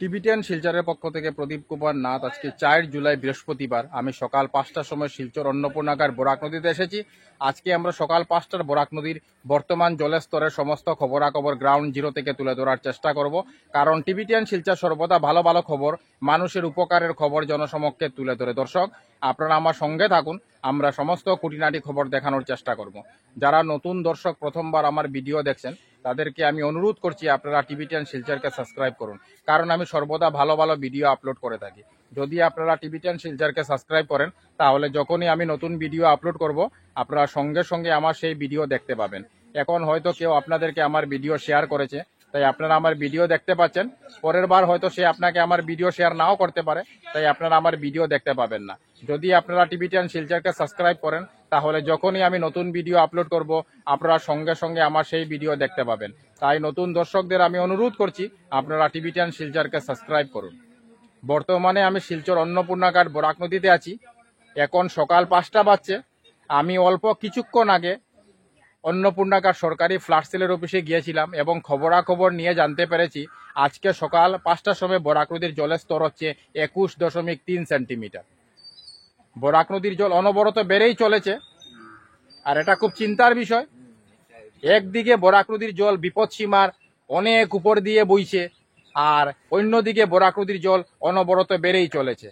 টিভি10 শিলচরের পক্ষ থেকে প্রদীপ কুমার নাথ। আজকে 4 জুলাই বৃহস্পতিবার আমি সকাল 5টার সময় শিলচর অন্নপূর্ণাগার বরাক নদীতে এসেছি। আজকে আমরা সকাল 5টার বরাক নদীর বর্তমান জলের স্তরের সমস্ত খবরাখবর গ্রাউন্ড জিরো থেকে তুলে ধরার চেষ্টা করব, কারণ টিভি10 শিলচর সর্বদা ভালো ভালো খবর, মানুষের উপকারের খবর জনসমক্ষে তুলে ধরে। দর্শক, আপনারা আমার সঙ্গে থাকুন, আমরা সমস্ত খুঁটিনাটি খবর দেখানোর চেষ্টা করব। যারা নতুন দর্শক প্রথমবার আমার ভিডিও দেখছেন তাদেরকে আমি অনুরোধ করছি আপনারা টিভি10 শিলচরকে সাবস্ক্রাইব করুন, কারণ আমি সর্বদা ভালো ভালো ভিডিও আপলোড করে থাকি। যদি আপনারা টিভি10 শিলচরকে সাবস্ক্রাইব করেন তাহলে যখনই আমি নতুন ভিডিও আপলোড করব আপনারা সঙ্গে সঙ্গে আমার সেই ভিডিও দেখতে পাবেন। এখন হয়তো কেউ আপনাদেরকে আমার ভিডিও শেয়ার করেছে, তাই আপনারা আমার ভিডিও দেখতে পাচ্ছেন। পরের বার হয়তো সে আপনাকে আমার ভিডিও শেয়ার নাও করতে পারে, তাই আপনারা আমার ভিডিও দেখতে পাবেন না। যদি আপনারা টিভি10 শিলচরকে সাবস্ক্রাইব করেন তাহলে যখনই আমি নতুন ভিডিও আপলোড করব আপনারা সঙ্গে সঙ্গে আমার সেই ভিডিও দেখতে পাবেন। তাই নতুন দর্শকদের আমি অনুরোধ করছি আপনারা টিভি10 শিলচরকে সাবস্ক্রাইব করুন। বর্তমানে আমি শিলচর অন্নপূর্ণাঘাট বরাক নদীতে আছি। এখন সকাল 5টা বাজছে। আমি অল্প কিছুক্ষণ আগে অন্নপূর্ণাঘাট সরকারি ফ্ল্যাট সেলের অফিসে গিয়েছিলাম এবং খবরাখবর নিয়ে জানতে পেরেছি আজকে সকাল 5টার সময় বরাক নদীর জলের স্তর হচ্ছে 21.3 সেন্টিমিটার। বরাক নদীর জল অনবরত বেড়েই চলেছে, আর এটা খুব চিন্তার বিষয়। একদিকে বরাক নদীর জল বিপদসীমার অনেক উপর দিয়ে বইছে, আর অন্যদিকে বরাক নদীর জল অনবরত বেড়েই চলেছে।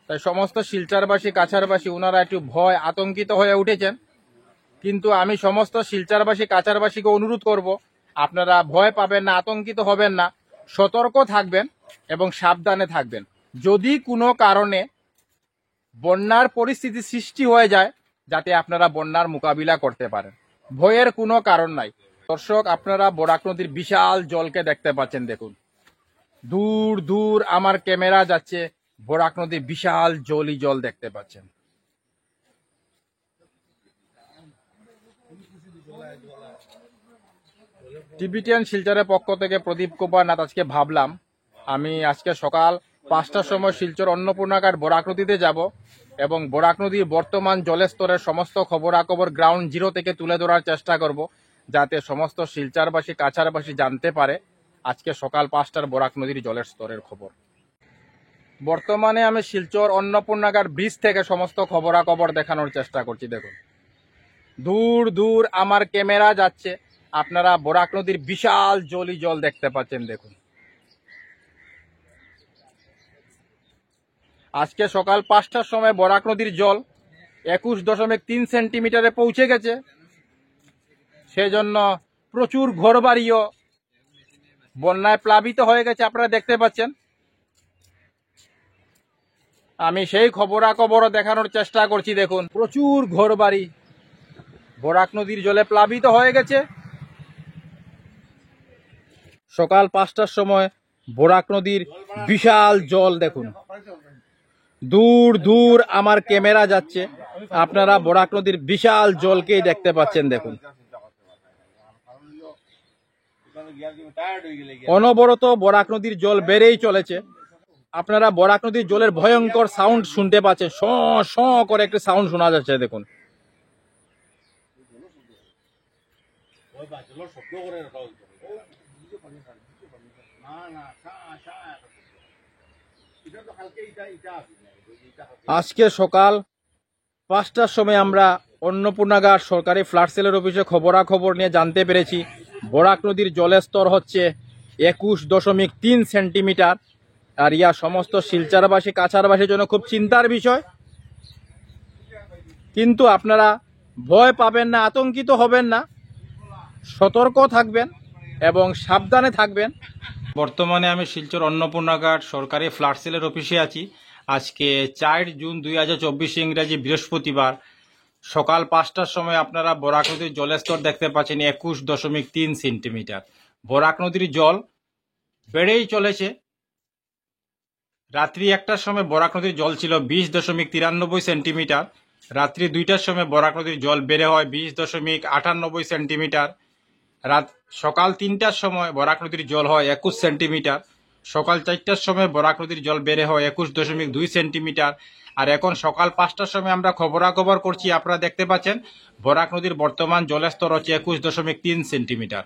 তাই সমস্ত শিলচরবাসী কাছাড়বাসী ওনারা একটু ভয় আতঙ্কিত হয়ে উঠেছেন। কিন্তু আমি সমস্ত শিলচরবাসী কাছাড়বাসীকে অনুরোধ করব আপনারা ভয় পাবেন না, আতঙ্কিত হবেন না, সতর্ক থাকবেন এবং সাবধানে থাকবেন। যদি কোনো কারণে বন্যার পরিস্থিতি সৃষ্টি হয়ে যায় যাতে আপনারা বন্যার মোকাবিলা করতে পারেন, ভয়ের কোনো কারণ নাই। দর্শক, আপনারা বরাক নদীর বিশাল জলকে দেখতে পাচ্ছেন। দেখুন, দূর দূর আমার ক্যামেরা যাচ্ছে, বরাক নদীর বিশাল জলই জল দেখতে পাচ্ছেন। টিভি10 শিলচরের পক্ষ থেকে প্রদীপ কুমার নাথ। আজকে ভাবলাম আমি আজকে সকাল 5টার সময় শিলচর অন্নপূর্ণাঘাট বরাক নদীতে যাব এবং বরাক নদীর বর্তমান জলের স্তরের সমস্ত খবরাখবর গ্রাউন্ড জিরো থেকে তুলে ধরার চেষ্টা করব, যাতে সমস্ত শিলচরবাসী কাছাড়বাসী জানতে পারে আজকে সকাল 5টার বরাক নদীর জলের স্তরের খবর। বর্তমানে আমি শিলচর অন্নপূর্ণাঘাট ব্রিজ থেকে সমস্ত খবরাখবর দেখানোর চেষ্টা করছি। দেখুন, দূর দূর আমার ক্যামেরা যাচ্ছে, আপনারা বরাক নদীর বিশাল জলই জল দেখতে পাচ্ছেন। দেখুন, আজকে সকাল 5টার সময় বরাক নদীর জল 21.3 সেন্টিমিটারে পৌঁছে গেছে। সেজন্য প্রচুর ঘরবাড়িও বন্যায় প্লাবিত হয়ে গেছে, আপনারা দেখতে পাচ্ছেন। আমি সেই খবরাখবরও দেখানোর চেষ্টা করছি। দেখুন, প্রচুর ঘরবাড়ি বরাক নদীর জলে প্লাবিত হয়ে গেছে। সকাল 5টার সময় বরাক নদীর বিশাল জল দেখুন, দূর দূর আমার ক্যামেরা যাচ্ছে, আপনারা বরাক নদীর বিশাল জলকেই দেখতে পাচ্ছেন। দেখুন, অনবরত বরাক নদীর জল বেড়েই চলেছে। আপনারা বরাক নদীর জলের ভয়ঙ্কর সাউন্ড শুনতে পাচ্ছেন, শ শ করে একটা সাউন্ড শোনা যাচ্ছে। দেখুন, আজকে সকাল 5টার সময় আমরা অন্নপূর্ণাঘাট সরকারি ফ্ল্যাট সেলের অফিসে খবরাখবর নিয়ে জানতে পেরেছি বরাক নদীর জলের স্তর হচ্ছে 21.3 সেন্টিমিটার। আর ইয়া সমস্ত শিলচরবাসী কাছাড়বাসীর জন্য খুব চিন্তার বিষয়। কিন্তু আপনারা ভয় পাবেন না, আতঙ্কিত হবেন না, সতর্ক থাকবেন এবং সাবধানে থাকবেন। বর্তমানে আমি শিলচর অন্নপূর্ণাঘাট সরকারি ফ্ল্যাট সেলের অফিসে আছি। আজকে 4 জুন 2024 ইংরাজি বৃহস্পতিবার সকাল 5টার সময় আপনারা বরাক নদীর জলের স্তর দেখতে পাচ্ছেন 21.3 সেন্টিমিটার। বরাক নদীর জল বেড়েই চলেছে। রাত্রি 1টার সময় বরাক নদীর জল ছিল 20.93 সেন্টিমিটার। রাত্রি 2টার সময় বরাক নদীর জল বেড়ে হয় 20.98 সেন্টিমিটার। সকাল 3টার সময় বরাক নদীর জল হয় 21 সেন্টিমিটার। সকাল 4টার সময় বরাক নদীর জল বেড়ে হয় 21.2 সেন্টিমিটার। আর এখন সকাল 5টার সময় আমরা খবরাখবর করছি, আপনারা দেখতে পাচ্ছেন বরাক নদীর বর্তমান জলের স্তর হচ্ছে 21.3 সেন্টিমিটার।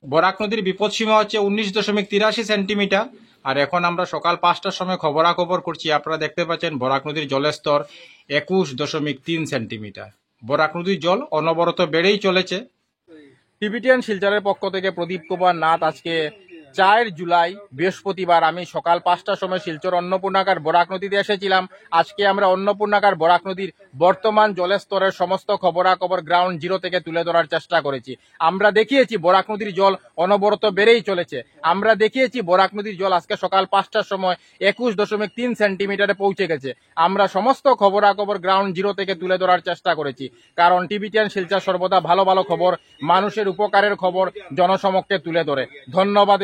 বরাক নদীর বিপদসীমা হচ্ছে 19.83 সেন্টিমিটার। আর এখন আমরা সকাল 5টার সময় খবরাখবর করছি। আপনারা দেখতে পাচ্ছেন বরাক নদীর জলের স্তর 21.3 সেন্টিমিটার। বরাক নদীর জল অনবরত বেড়েই চলেছে। টিবিটিয়ান শিলচরের পক্ষ থেকে প্রদীপ কুমার নাথ। আজকে 4 জুলাই বৃহস্পতিবার আমি সকাল 5টার সময় শিলচর অন্নপূর্ণাকার বরাক নদীতে এসেছিলাম। আজকে আমরা অন্নপূর্ণাকার বরাক নদীর বর্তমান জলের স্তরের সমস্ত খবরাখবর গ্রাউন্ড জিরো থেকে তুলে ধরার চেষ্টা করেছি। আমরা দেখিয়েছি বরাক নদীর জল অনবরত বেড়েই চলেছে। আমরা দেখিয়েছি বরাক নদীর জল আজকে সকাল 5টার সময় 21.3 সেন্টিমিটারে পৌঁছে গেছে। আমরা সমস্ত খবরাখবর গ্রাউন্ড জিরো থেকে তুলে ধরার চেষ্টা করেছি, কারণ টিবিটিয়ান শিলচর সর্বদা ভালো ভালো খবর, মানুষের উপকারের খবর জনসমক্ষে তুলে ধরে। ধন্যবাদ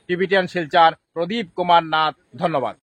টিবিটিয়ান শিলচর প্রদীপ কুমার নাথ, ধন্যবাদ।